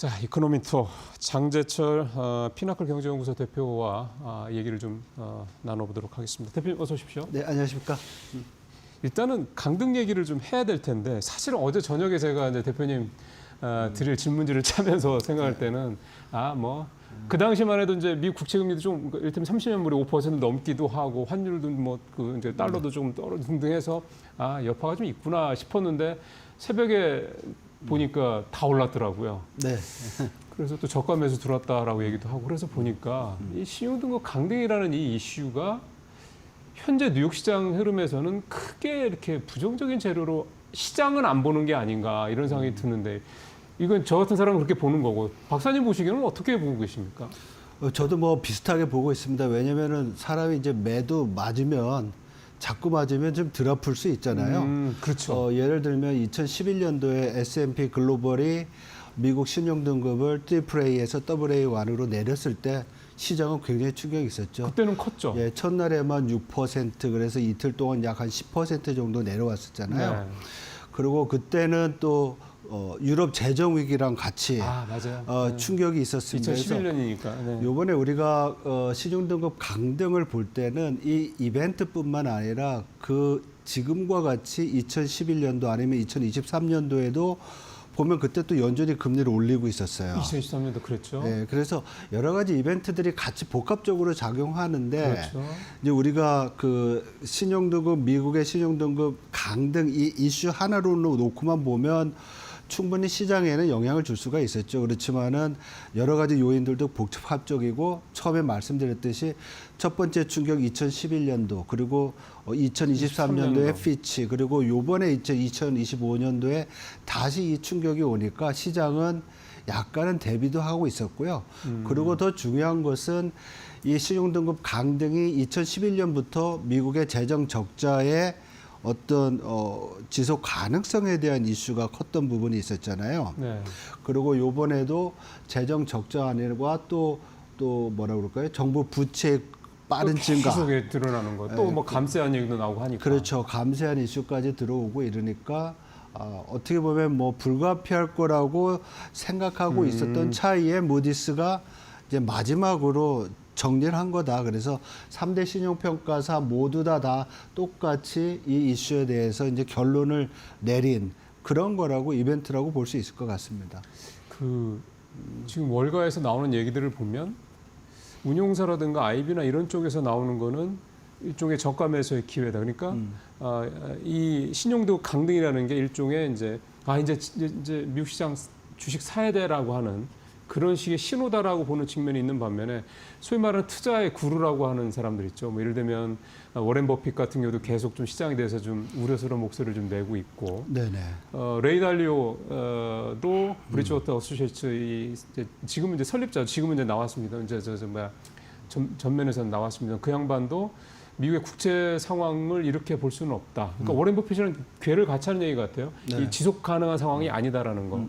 자, 이코노미 투어 장재철 피나클 경제연구소 대표와 얘기를 좀 나눠보도록 하겠습니다. 대표님 어서 오십시오. 네, 안녕하십니까. 일단은 강등 얘기를 좀 해야 될 텐데 사실은 어제 저녁에 제가 이제 대표님 드릴 질문지를 차면서 생각할 때는 그 당시만 해도 이제 미국 국채 금리도 좀 이를테면 30년물이 5% 넘기도 하고 환율도 이제 달러도 좀 떨어지고 등등해서 여파가 좀 있구나 싶었는데 새벽에 보니까 다 올랐더라고요. 네. 그래서 또 저가 매수 들어왔다라고 얘기도 하고 그래서 보니까 이 신용등급 강등이라는 이 이슈가 현재 뉴욕 시장 흐름에서는 크게 이렇게 부정적인 재료로 시장은 안 보는 게 아닌가 이런 생각이 드는데 이건 저 같은 사람은 그렇게 보는 거고 박사님 보시기에는 어떻게 보고 계십니까? 저도 뭐 비슷하게 보고 있습니다. 왜냐면은 사람이 이제 매도 맞으면 자꾸 맞으면 좀 덜 아플 수 있잖아요. 그렇죠. 예를 들면 2011년도에 S&P 글로벌이 미국 신용등급을 AAA에서 AA1으로 내렸을 때 시장은 굉장히 충격이 있었죠. 그때는 컸죠. 예, 첫날에만 6% 그래서 이틀 동안 약 한 10% 정도 내려왔었잖아요. 네. 그리고 그때는 또 유럽 재정 위기랑 같이 맞아요. 충격이 있었습니다. 2011년이니까. 네. 이번에 우리가 신용등급 강등을 볼 때는 이 이벤트뿐만 아니라 그 지금과 같이 2011년도 아니면 2023년도에도 보면 그때 또 연준이 금리를 올리고 있었어요. 2023년도 그랬죠. 네, 그래서 여러 가지 이벤트들이 같이 복합적으로 작용하는데 그렇죠. 이제 우리가 그 신용등급 미국의 신용등급 강등 이 이슈 하나로 놓고만 보면 충분히 시장에는 영향을 줄 수가 있었죠. 그렇지만은 여러 가지 요인들도 복합적이고 처음에 말씀드렸듯이 첫 번째 충격 2011년도 그리고 2023년도에 피치 그리고 요번에 2025년도에 다시 이 충격이 오니까 시장은 약간은 대비도 하고 있었고요. 그리고 더 중요한 것은 이 신용등급 강등이 2011년부터 미국의 재정 적자에 어떤 지속 가능성에 대한 이슈가 컸던 부분이 있었잖아요. 네. 그리고 요번에도 재정 적자 아니라 또 뭐라 그럴까요? 정부 부채 빠른 증가. 계속 드러나는 거. 또 뭐 감세한 얘기도 나오고 하니까. 그렇죠. 감세한 이슈까지 들어오고 이러니까 어떻게 보면 뭐 불가피할 거라고 생각하고 있었던 차이에 무디스가 이제 마지막으로 정리를 한 거다. 그래서 3대 신용평가사 모두 다 똑같이 이 이슈에 대해서 이제 결론을 내린 그런 거라고 이벤트라고 볼 수 있을 것 같습니다. 지금 월가에서 나오는 얘기들을 보면 운용사라든가 IB나 이런 쪽에서 나오는 거는 일종의 저가 매수의 기회다. 그러니까 이 신용도 강등이라는 게 일종의 이제 미국 시장 주식 사야 돼라고 하는 그런 식의 신호다라고 보는 측면이 있는 반면에 소위 말하는 투자의 구루라고 하는 사람들 있죠. 뭐 예를 들면 워렌 버핏 같은 경우도 계속 좀 시장에 대해서 좀 우려스러운 목소리를 좀 내고 있고, 네네. 레이 달리오도 브리지워터 어소시에이츠 지금은 이제 설립자, 지금은 이제 나왔습니다. 이제 전면에서 나왔습니다. 그 양반도 미국의 국채 상황을 이렇게 볼 수는 없다. 그러니까 워렌 버핏이랑 괴를 같이 하는 얘기 같아요. 네. 이 지속 가능한 상황이 아니다라는 거.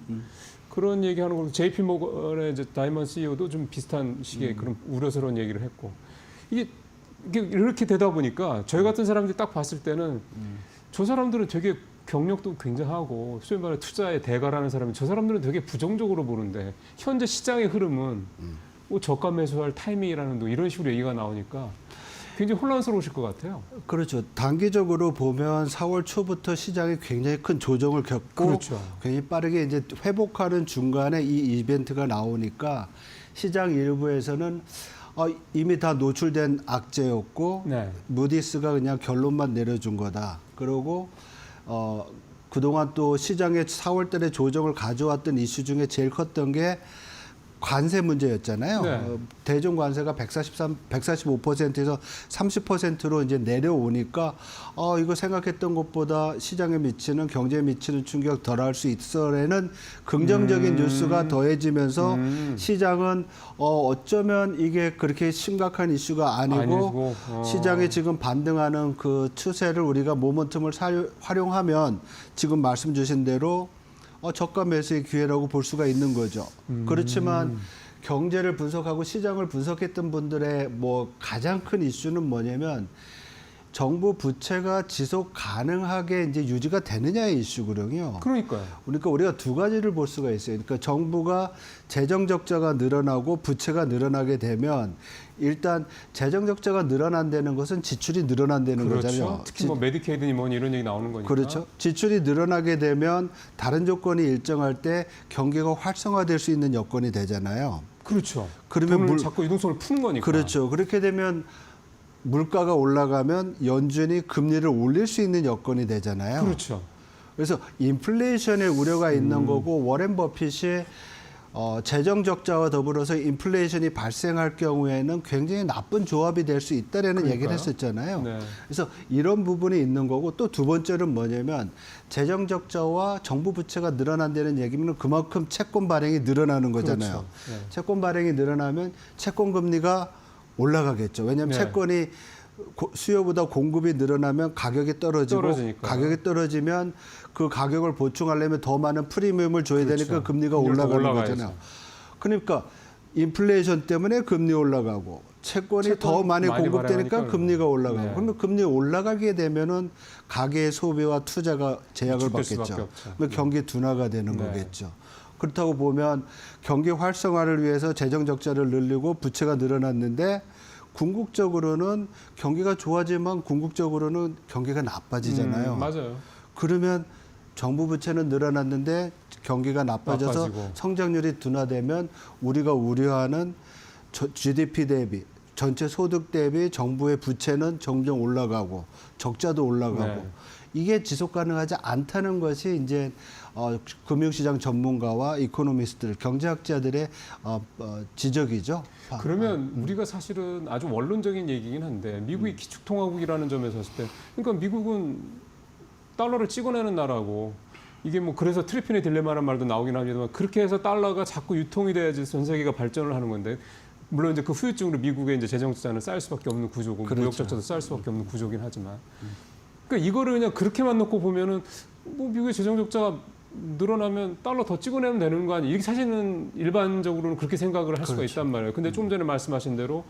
그런 얘기하는 거. JP 모건의 다이먼 CEO도 좀 비슷한 식의 그런 우려스러운 얘기를 했고 이게 이렇게 되다 보니까 저희 같은 사람들이 딱 봤을 때는 저 사람들은 되게 경력도 굉장하고 소위 말해 투자의 대가라는 사람이 저 사람들은 되게 부정적으로 보는데 현재 시장의 흐름은 뭐 저가 매수할 타이밍이라는 이런 식으로 얘기가 나오니까 굉장히 혼란스러우실 것 같아요. 그렇죠. 단기적으로 보면 4월 초부터 시장이 굉장히 큰 조정을 겪고 그렇죠. 굉장히 빠르게 이제 회복하는 중간에 이 이벤트가 나오니까 시장 일부에서는 이미 다 노출된 악재였고 네. 무디스가 그냥 결론만 내려준 거다. 그리고 그동안 또 시장에 4월 달에 조정을 가져왔던 이슈 중에 제일 컸던 게 관세 문제였잖아요. 네. 대중 관세가 145%에서 30%로 이제 내려오니까 이거 생각했던 것보다 시장에 미치는 경제에 미치는 충격 덜할 수 있어라는 긍정적인 뉴스가 더해지면서 시장은 어쩌면 이게 그렇게 심각한 이슈가 아니고 시장이 지금 반등하는 그 추세를 우리가 모멘텀을 활용하면 지금 말씀 주신 대로 저가 매수의 기회라고 볼 수가 있는 거죠. 그렇지만 경제를 분석하고 시장을 분석했던 분들의 뭐 가장 큰 이슈는 뭐냐면 정부 부채가 지속 가능하게 이제 유지가 되느냐의 이슈거든요. 그러니까요. 그러니까 우리가 두 가지를 볼 수가 있어요. 그러니까 정부가 재정 적자가 늘어나고 부채가 늘어나게 되면 일단 재정 적자가 늘어난다는 것은 지출이 늘어난다는 그렇죠. 거잖아요. 특히 뭐 메디케이드니 뭐니 이런 얘기 나오는 거니까. 그렇죠. 지출이 늘어나게 되면 다른 조건이 일정할 때 경기가 활성화될 수 있는 여건이 되잖아요. 그렇죠. 그러면 돈을 자꾸 유동성을 푸는 거니까. 그렇죠. 그렇게 되면 물가가 올라가면 연준이 금리를 올릴 수 있는 여건이 되잖아요. 그렇죠. 그래서 인플레이션의 우려가 있는 거고 워렌 버핏이 재정 적자와 더불어서 인플레이션이 발생할 경우에는 굉장히 나쁜 조합이 될 수 있다라는 그러니까요. 얘기를 했었잖아요. 네. 그래서 이런 부분이 있는 거고 또 두 번째는 뭐냐면 재정 적자와 정부 부채가 늘어난다는 얘기는 그만큼 채권 발행이 늘어나는 거잖아요. 그렇죠. 네. 채권 발행이 늘어나면 채권 금리가 올라가겠죠. 왜냐하면 네. 채권이 수요보다 공급이 늘어나면 가격이 떨어지고 떨어지니까요. 가격이 떨어지면 그 가격을 보충하려면 더 많은 프리미엄을 줘야 그렇죠. 되니까 금리가 금리가 올라가는 올라가야죠. 거잖아요. 그러니까 인플레이션 때문에 금리 올라가고 채권이 채권 더 많이 많이 공급되니까 발행하니까 금리가 올라가고 네. 그러면 금리 올라가게 되면은 가계의 소비와 투자가 제약을 위축될 수밖에 받겠죠. 없죠. 그러면 경기 둔화가 되는 네. 거겠죠. 그렇다고 보면 경기 활성화를 위해서 재정 적자를 늘리고 부채가 늘어났는데 궁극적으로는 경기가 좋아지만 궁극적으로는 경기가 나빠지잖아요. 맞아요. 그러면 정부 부채는 늘어났는데 경기가 나빠져서 나빠지고. 성장률이 둔화되면 우리가 우려하는 GDP 대비 전체 소득 대비 정부의 부채는 점점 올라가고 적자도 올라가고 네. 이게 지속 가능하지 않다는 것이 이제 금융시장 전문가와 이코노미스트들 경제학자들의 지적이죠. 그러면 우리가 사실은 아주 원론적인 얘기긴 한데 미국이 기축통화국이라는 점에서 봤을 때 그러니까 미국은 달러를 찍어내는 나라고 이게 뭐 그래서 트리핀의 딜레마라는 말도 나오긴 합니다만 그렇게 해서 달러가 자꾸 유통이 돼야지 전 세계가 발전을 하는 건데 물론 이제 그 후유증으로 미국의 이제 재정 적자는 쌓일 수밖에 없는 구조고 그렇죠. 무역 적자도 쌓일 수밖에 없는 구조긴 하지만 그러니까 이거를 그냥 그렇게만 놓고 보면은 뭐 미국의 재정 적자가 늘어나면 달러 더 찍어내면 되는 거 아니에요? 이게 사실은 일반적으로는 그렇게 생각을 할 수가 그렇죠. 있단 말이에요. 근데 좀 전에 말씀하신 대로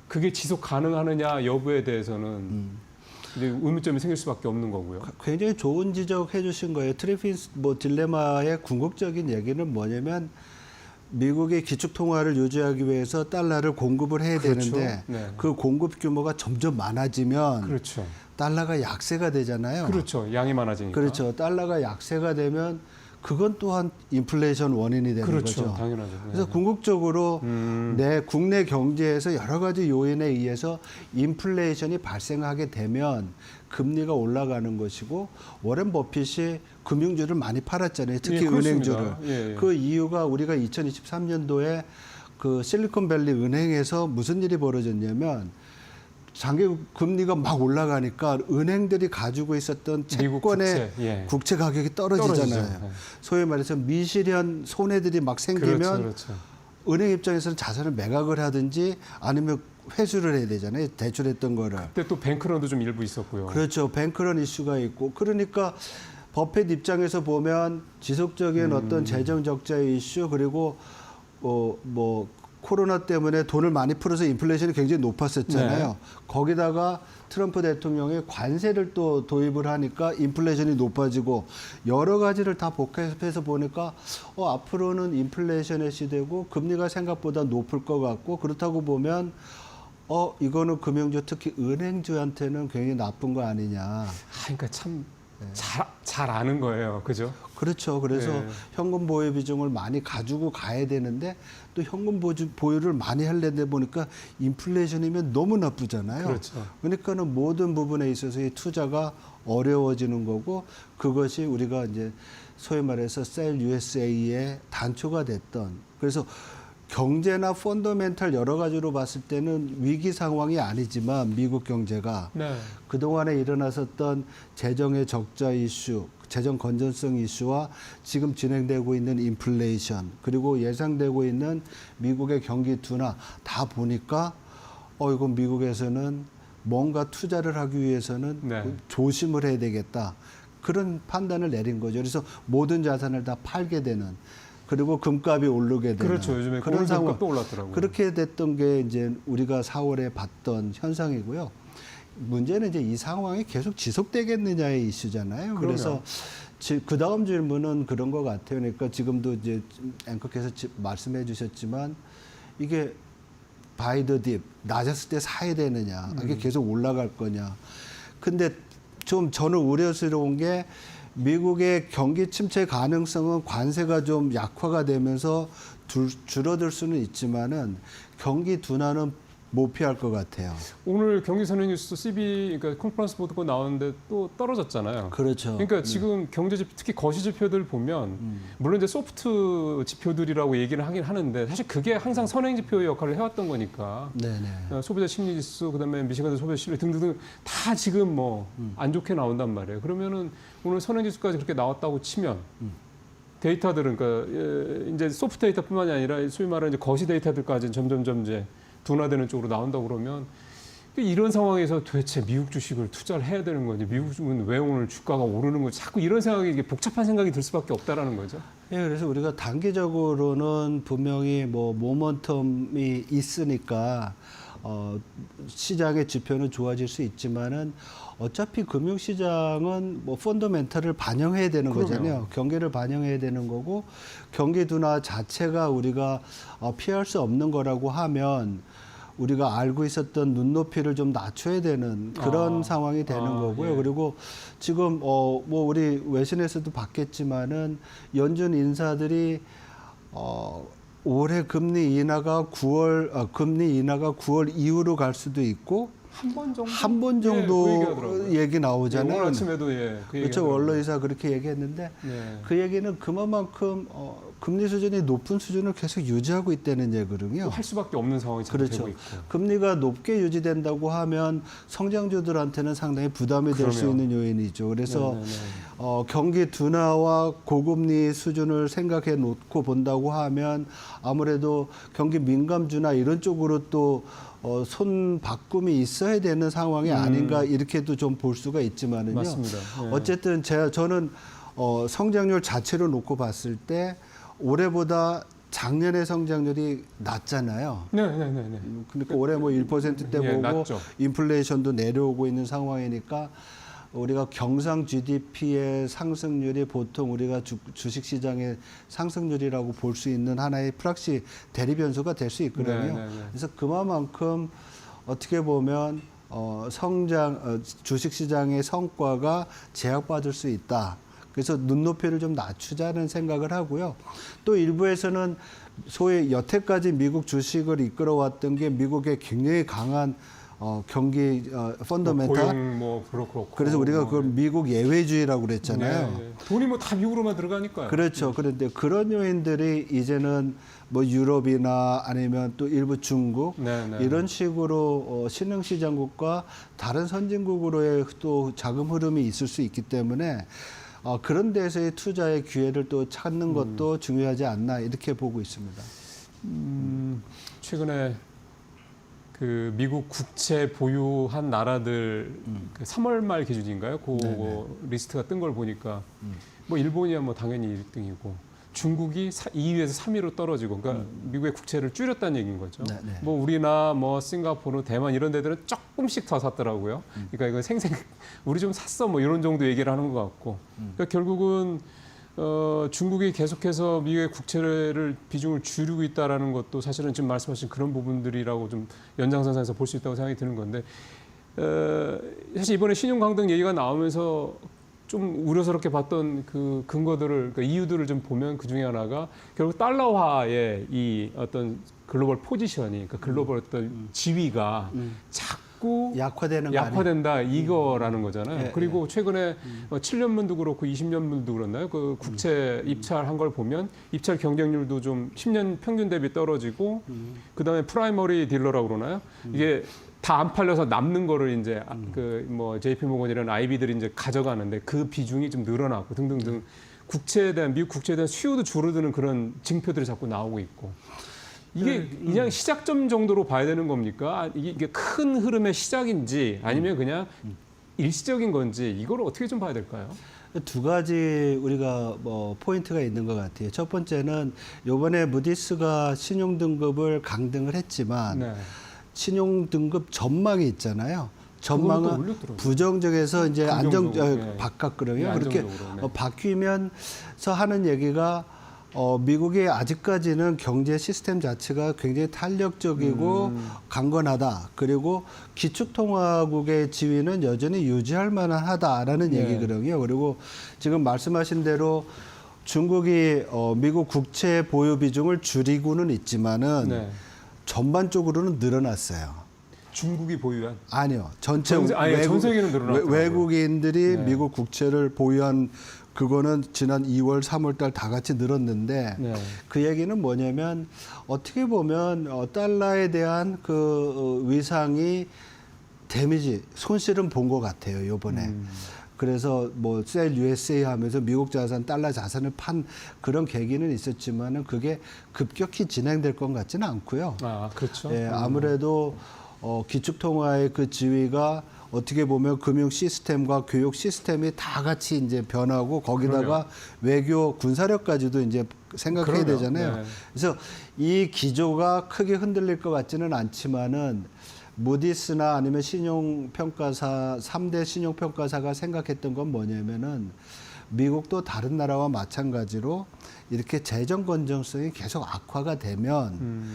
그게 지속 가능하느냐 여부에 대해서는 이제 의문점이 생길 수밖에 없는 거고요. 굉장히 좋은 지적해 주신 거예요. 트리핀 뭐 딜레마의 궁극적인 얘기는 뭐냐면 미국의 기축 통화를 유지하기 위해서 달러를 공급을 해야 그렇죠. 되는데 네. 그 공급 규모가 점점 많아지면 그렇죠. 달러가 약세가 되잖아요. 그렇죠. 양이 많아지니까. 그렇죠. 달러가 약세가 되면 그건 또한 인플레이션 원인이 되는 그렇죠. 거죠. 당연하죠. 네. 그래서 궁극적으로 내 국내 경제에서 여러 가지 요인에 의해서 인플레이션이 발생하게 되면 금리가 올라가는 것이고 워렌 버핏이 금융주를 많이 팔았잖아요. 특히 예, 그렇습니다. 은행주를. 예, 예. 그 이유가 우리가 2023년도에 그 실리콘밸리 은행에서 무슨 일이 벌어졌냐면 장기 금리가 막 올라가니까 은행들이 가지고 있었던 미국 채권의 국채, 예. 국채 가격이 떨어지잖아요. 떨어지죠. 예. 소위 말해서 미실현 손해들이 막 생기면 그렇죠. 은행 입장에서는 자산을 매각을 하든지 아니면 회수를 해야 되잖아요. 대출했던 거를. 그때 또 뱅크런도 좀 일부 있었고요. 그렇죠. 뱅크런 이슈가 있고 그러니까 버핏 입장에서 보면 지속적인 어떤 재정 적자의 이슈 그리고 뭐 코로나 때문에 돈을 많이 풀어서 인플레이션이 굉장히 높았었잖아요. 네. 거기다가 트럼프 대통령이 관세를 또 도입을 하니까 인플레이션이 높아지고 여러 가지를 다 복합해서 보니까 앞으로는 인플레이션의 시대고 금리가 생각보다 높을 것 같고 그렇다고 보면 이거는 금융주 특히 은행주한테는 굉장히 나쁜 거 아니냐. 그러니까 참 잘 아는 거예요. 그죠? 그렇죠. 그래서 네. 현금 보유 비중을 많이 가지고 가야 되는데 또 현금 보유를 많이 하려다 보니까 인플레이션이면 너무 나쁘잖아요. 그렇죠. 그러니까는 모든 부분에 있어서의 투자가 어려워지는 거고 그것이 우리가 이제 소위 말해서 셀 USA의 단초가 됐던 그래서 경제나 펀더멘탈 여러 가지로 봤을 때는 위기 상황이 아니지만 미국 경제가 네. 그동안에 일어났었던 재정의 적자 이슈, 재정 건전성 이슈와 지금 진행되고 있는 인플레이션 그리고 예상되고 있는 미국의 경기 둔화 다 보니까 이건 미국에서는 뭔가 투자를 하기 위해서는 네. 조심을 해야 되겠다. 그런 판단을 내린 거죠. 그래서 모든 자산을 다 팔게 되는 그리고 금값이 오르게 되는 그렇죠. 요즘에 그런 상황. 또 올랐더라고요. 그렇게 됐던 게 이제 우리가 4월에 봤던 현상이고요. 문제는 이제 이 상황이 계속 지속되겠느냐의 이슈잖아요. 그럼요. 그래서 그 다음 질문은 그런 것 같아요. 그러니까 지금도 이제 앵커께서 말씀해 주셨지만 이게 바이 더 딥, 낮았을 때 사야 되느냐, 이게 계속 올라갈 거냐. 근데 좀 저는 우려스러운 게 미국의 경기 침체 가능성은 관세가 좀 약화가 되면서 줄어들 수는 있지만은 경기 둔화는 못 피할 것 같아요. 오늘 경기선행 뉴스 CB 그러니까 컨퍼런스 보고 나오는데 또 떨어졌잖아요. 그렇죠. 그러니까 지금 경제 지표, 특히 거시 지표들 보면 물론 이제 소프트 지표들이라고 얘기를 하긴 하는데 사실 그게 항상 선행 지표의 역할을 해왔던 거니까 네네. 소비자 심리 지수 그다음에 미시간 소비자 신뢰 등등 다 지금 뭐 안 좋게 나온단 말이에요. 그러면은 오늘 선행 지수까지 그렇게 나왔다고 치면 데이터들은 그러니까 이제 소프트 데이터뿐만이 아니라 소위 말하는 이제 거시 데이터들까지 점점점 이제 둔화되는 쪽으로 나온다고 그러면 이런 상황에서 도대체 미국 주식을 투자를 해야 되는 건지 미국은 왜 오늘 주가가 오르는 건지 자꾸 이런 생각이 이게 복잡한 생각이 들 수밖에 없다라는 거죠. 예, 그래서 우리가 단기적으로는 분명히 뭐 모멘텀이 있으니까 시장의 지표는 좋아질 수 있지만은 어차피 금융시장은 뭐 펀더멘탈을 반영해야 되는 그럼요. 거잖아요. 경기를 반영해야 되는 거고 경기 둔화 자체가 우리가 피할 수 없는 거라고 하면 우리가 알고 있었던 눈높이를 좀 낮춰야 되는 그런 상황이 되는 거고요. 예. 그리고 지금 뭐 우리 외신에서도 봤겠지만은 연준 인사들이 올해 금리 인하가 9월 이후로 갈 수도 있고 한 번 정도 한 번 정도 그 얘기하더라고요. 얘기 나오잖아요. 오늘 아침에도 그 얘기 그렇죠. 언론에서 그렇게 얘기했는데 그 얘기는 그만큼 금리 수준이 높은 수준을 계속 유지하고 있다는 얘기거든요. 할 수밖에 없는 상황이 지금 그렇죠. 되고 있고. 금리가 높게 유지된다고 하면 성장주들한테는 상당히 부담이 될 수 그럼요. 있는 요인이죠. 그래서 네네네. 경기 둔화와 고금리 수준을 생각해 놓고 본다고 하면 아무래도 경기 민감주나 이런 쪽으로 또 손 바꿈이 있어야 되는 상황이 아닌가 이렇게도 좀 볼 수가 있지만은요. 맞습니다. 네. 어쨌든 저는 성장률 자체로 놓고 봤을 때 올해보다 작년의 성장률이 낮잖아요. 네네네. 그러니까 올해 뭐 1%대 예, 보고 낮죠. 인플레이션도 내려오고 있는 상황이니까 우리가 경상 GDP의 상승률이 보통 우리가 주식시장의 상승률이라고 볼 수 있는 하나의 프락시 대리 변수가 될 수 있거든요. 네네네. 그래서 그만큼 어떻게 보면 주식시장의 성과가 제약받을 수 있다. 그래서 눈높이를 좀 낮추자는 생각을 하고요. 또 일부에서는 소위 여태까지 미국 주식을 이끌어왔던 게 미국의 굉장히 강한 경기 펀더멘탈. 고용 뭐 그렇고. 그래서 우리가 그걸 미국 예외주의라고 그랬잖아요. 네. 돈이 뭐 다 미국으로만 들어가니까요. 그렇죠. 그런데 그런 요인들이 이제는 뭐 유럽이나 아니면 또 일부 중국 네네. 이런 식으로 신흥시장국과 다른 선진국으로의 또 자금 흐름이 있을 수 있기 때문에 그런 데서의 투자의 기회를 또 찾는 것도 중요하지 않나 이렇게 보고 있습니다. 최근에 그 미국 국채 보유한 나라들 그 3월 말 기준인가요? 그 리스트가 뜬 걸 보니까 뭐 일본이야 뭐 당연히 1등이고 중국이 2위에서 3위로 떨어지고 그러니까 미국의 국채를 줄였다는 얘기인 거죠. 네네. 뭐 우리나 뭐 싱가포르, 대만 이런 데들은 조금씩 더 샀더라고요. 그러니까 이거 우리 좀 샀어 뭐 이런 정도 얘기를 하는 것 같고 그러니까 결국은 중국이 계속해서 미국의 국채를 비중을 줄이고 있다라는 것도 사실은 지금 말씀하신 그런 부분들이라고 좀 연장선상에서 볼 수 있다고 생각이 드는 건데 사실 이번에 신용 강등 얘기가 나오면서 좀 우려스럽게 봤던 그 근거들을 그러니까 이유들을 좀 보면 그 중에 하나가 결국 달러화의 이 어떤 글로벌 포지션이 그러니까 글로벌 어떤 지위가 자꾸 약화된다 이거라는 거잖아요. 네, 그리고 최근에 7년물도 그렇고 20년물도 그렇나요? 그 국채 입찰한 걸 보면 입찰 경쟁률도 좀 10년 평균 대비 떨어지고 그다음에 프라이머리 딜러라고 그러나요? 이게 다 안 팔려서 남는 거를 이제 그 뭐 JP 모건이라는 IB들이 이제 가져가는데 그 비중이 좀 늘어나고 등등등 국채에 대한 미국 국채에 대한 수요도 줄어드는 그런 징표들이 자꾸 나오고 있고 이게 그냥 시작점 정도로 봐야 되는 겁니까? 이게 큰 흐름의 시작인지 아니면 그냥 일시적인 건지 이걸 어떻게 좀 봐야 될까요? 두 가지 우리가 뭐 포인트가 있는 것 같아요. 첫 번째는 이번에 무디스가 신용 등급을 강등을 했지만 네. 신용 등급 전망이 있잖아요. 전망은 그거는 또 올렸더라고요. 부정적에서 이제 긍정적으로, 바꿨거든요. 네, 그렇게 안정적으로, 네. 바뀌면서 하는 얘기가 미국이 아직까지는 경제 시스템 자체가 굉장히 탄력적이고 강건하다. 그리고 기축통화국의 지위는 여전히 유지할 만하다라는 네. 얘기거든요. 그리고 지금 말씀하신 대로 중국이 미국 국채 보유 비중을 줄이고는 있지만은 네. 전반적으로는 늘어났어요. 중국이 보유한 아니요. 전체 전 세계는 늘어났더라고요. 외국인들이 네. 미국 국채를 보유한 그거는 지난 2월, 3월 달 다 같이 늘었는데 네. 그 얘기는 뭐냐면 어떻게 보면 달러에 대한 그 위상이 데미지, 손실은 본 것 같아요, 요번에. 그래서 뭐 셀 USA 하면서 미국 자산, 달러 자산을 판 그런 계기는 있었지만은 그게 급격히 진행될 것 같지는 않고요. 아, 그렇죠. 예, 아무래도 기축통화의 그 지위가 어떻게 보면 금융 시스템과 교육 시스템이 다 같이 이제 변하고 거기다가 그럼요. 외교 군사력까지도 이제 생각해야 그럼요. 되잖아요. 네. 그래서 이 기조가 크게 흔들릴 것 같지는 않지만은 무디스나 아니면 신용평가사 3대 신용평가사가 생각했던 건 뭐냐면은 미국도 다른 나라와 마찬가지로 이렇게 재정 건전성이 계속 악화가 되면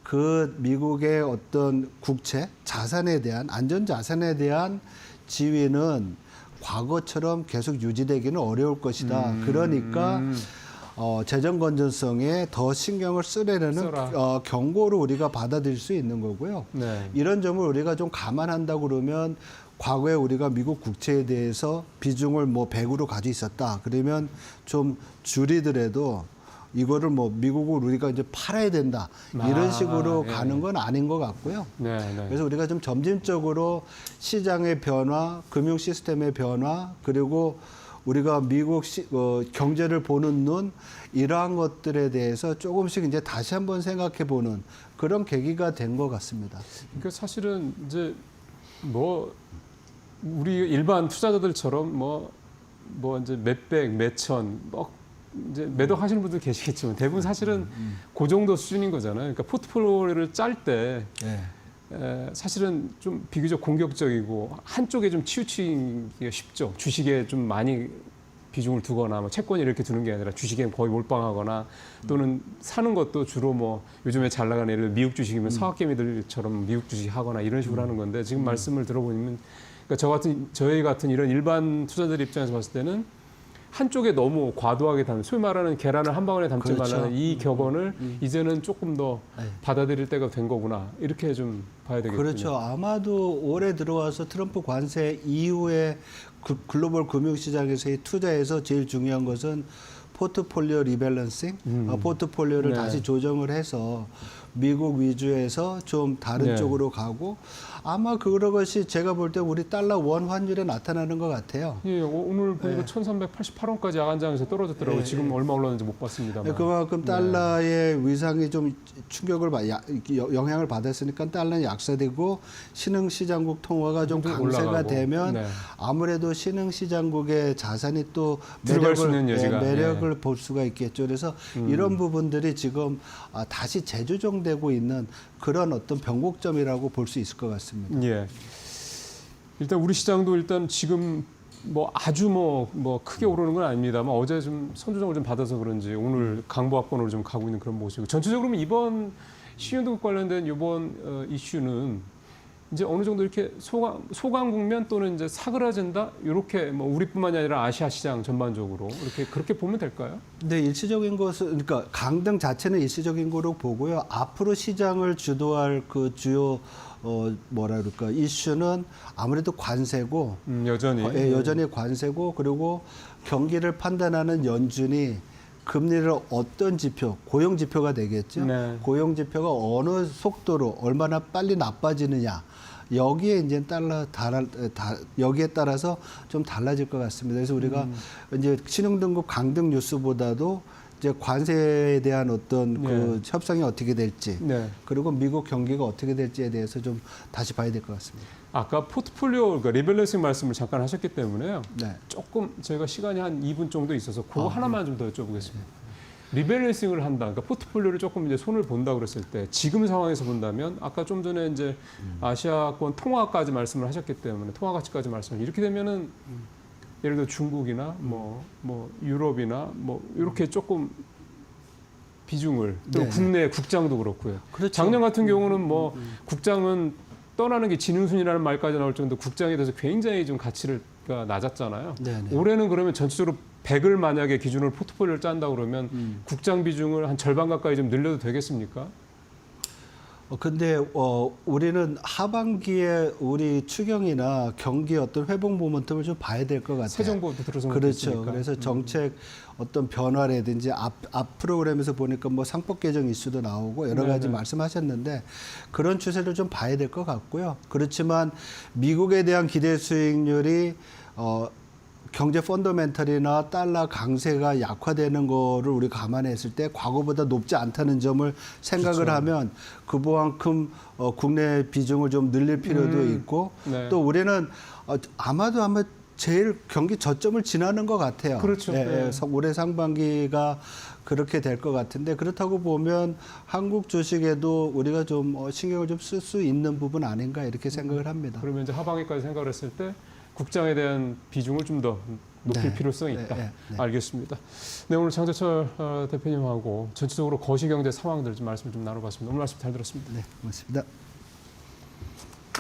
그 미국의 어떤 국채, 자산에 대한 안전 자산에 대한 지위는 과거처럼 계속 유지되기는 어려울 것이다. 그러니까 재정 건전성에 더 신경을 쓰려는 써라. 경고로 우리가 받아들일 수 있는 거고요. 네. 이런 점을 우리가 좀 감안한다 그러면 과거에 우리가 미국 국채에 대해서 비중을 뭐 100으로 가지고 있었다. 그러면 좀 줄이더라도 이거를 뭐 미국을 우리가 이제 팔아야 된다. 이런 식으로 예. 가는 건 아닌 것 같고요. 네, 네. 그래서 우리가 좀 점진적으로 시장의 변화, 금융 시스템의 변화, 그리고 우리가 미국 경제를 보는 눈 이러한 것들에 대해서 조금씩 이제 다시 한번 생각해 보는 그런 계기가 된 것 같습니다. 그러니까 사실은 이제 뭐 우리 일반 투자자들처럼 뭐 이제 몇백, 몇천 이제 매도하시는 분들 계시겠지만 대부분 사실은 그 정도 수준인 거잖아요. 그러니까 포트폴리오를 짤 때 사실은 좀 비교적 공격적이고 한쪽에 좀 치우치기가 쉽죠. 주식에 좀 많이 비중을 두거나 뭐 채권이 이렇게 두는 게 아니라 주식에 거의 몰빵하거나 또는 사는 것도 주로 뭐 요즘에 잘 나가는 예를 들어 미국 주식이면 서학개미들처럼 미국 주식 하거나 이런 식으로 하는 건데 지금 말씀을 들어보면 그러니까 저희 같은 이런 일반 투자들 입장에서 봤을 때는 한쪽에 너무 과도하게 담는 소위 말하는 계란을 한 방울에 담지 그렇죠. 말라는 이 격언을 이제는 조금 더 네. 받아들일 때가 된 거구나 이렇게 좀 봐야 되겠군요. 그렇죠. 아마도 올해 들어와서 트럼프 관세 이후에 글로벌 금융시장에서의 투자에서 제일 중요한 것은 포트폴리오 리밸런싱, 포트폴리오를 네. 다시 조정을 해서 미국 위주에서 좀 다른 네. 쪽으로 가고 아마 그런 것이 제가 볼 때 우리 달러 원 환율에 나타나는 것 같아요. 예, 오늘 보니까 1,388원까지 야간장에서 떨어졌더라고요. 네, 지금 얼마 올랐는지 못 봤습니다만. 네, 그만큼 달러의 위상이 좀 충격을 영향을 받았으니까 달러는 약세되고 신흥시장국 통화가 좀 강세가 올라가고. 되면 네. 아무래도 신흥시장국의 자산이 또 들어갈 수 있는 여지가. 매력을 볼 수가 있겠죠. 그래서 이런 부분들이 지금 다시 재조정되고 있는 그런 어떤 변곡점이라고 볼 수 있을 것 같습니다. 예. 일단 우리 시장도 일단 지금 뭐 아주 뭐 크게 오르는 건 아닙니다만 어제 좀 선조정을 좀 받아서 그런지 오늘 강보합권으로 좀 가고 있는 그런 모습이고 전체적으로 이번 신용등급 관련된 이번 이슈는 이제 어느 정도 이렇게 소강 국면 또는 이제 사그라진다 이렇게 뭐 우리뿐만이 아니라 아시아 시장 전반적으로 이렇게 그렇게 보면 될까요? 네, 일시적인 것은 그러니까 강등 자체는 일시적인 거로 보고요. 앞으로 시장을 주도할 그 주요 뭐라 그럴까 이슈는 아무래도 관세고 여전히 여전히 관세고 그리고 경기를 판단하는 연준이 금리를 어떤 지표, 고용 지표가 되겠죠. 네. 고용 지표가 어느 속도로 얼마나 빨리 나빠지느냐. 여기에 이제 여기에 따라서 좀 달라질 것 같습니다. 그래서 우리가 이제 신용등급 강등 뉴스보다도 이제 관세에 대한 어떤 그 협상이 어떻게 될지, 네. 그리고 미국 경기가 어떻게 될지에 대해서 좀 다시 봐야 될 것 같습니다. 아까 포트폴리오 그러니까 리밸런싱 말씀을 잠깐 하셨기 때문에요. 네. 조금 저희가 시간이 한 2분 정도 있어서 그거 하나만 좀 더 여쭤보겠습니다. 리밸런싱을 한다. 그러니까 포트폴리오를 조금 이제 손을 본다 그랬을 때 지금 상황에서 본다면 아까 좀 전에 이제 아시아권 통화까지 말씀을 하셨기 때문에 통화 가치까지 말씀을 이렇게 되면은 예를 들어 중국이나 뭐 유럽이나 뭐 이렇게 조금 비중을 또 네. 국내 국장도 그렇고요. 그렇죠. 작년 같은 경우는 뭐 국장은 떠나는 게 지능순이라는 말까지 나올 정도 국장에 대해서 굉장히 좀 가치가 낮았잖아요. 네네. 올해는 그러면 전체적으로 100을 만약에 기준으로 포트폴리오를 짠다 그러면 국장 비중을 한 절반 가까이 좀 늘려도 되겠습니까? 근데 우리는 하반기에 우리 추경이나 경기 어떤 회복 모멘텀을 좀 봐야 될 것 같아요. 새 정부도 들어서 그렇죠. 그래서 정책 어떤 변화라든지 앞 프로그램에서 보니까 뭐 상법 개정 이슈도 나오고 여러 가지 네네. 말씀하셨는데 그런 추세를 좀 봐야 될 것 같고요. 그렇지만 미국에 대한 기대 수익률이 경제 펀더멘털이나 달러 강세가 약화되는 거를 우리 감안했을 때 과거보다 높지 않다는 점을 생각을 그렇죠. 하면 그만큼 국내 비중을 좀 늘릴 필요도 있고 네. 또 우리는 아마 제일 경기 저점을 지나는 것 같아요. 그렇죠. 예, 네. 올해 상반기가 그렇게 될 것 같은데 그렇다고 보면 한국 주식에도 우리가 좀 신경을 좀 쓸 수 있는 부분 아닌가 이렇게 생각을 합니다. 그러면 이제 하반기까지 생각을 했을 때 국장에 대한 비중을 좀 더 높일 네. 필요성이 있다. 네. 알겠습니다. 네, 오늘 장재철 대표님하고 전체적으로 거시경제 상황들 좀 말씀 좀 나눠봤습니다. 오늘 말씀 잘 들었습니다. 네, 고맙습니다.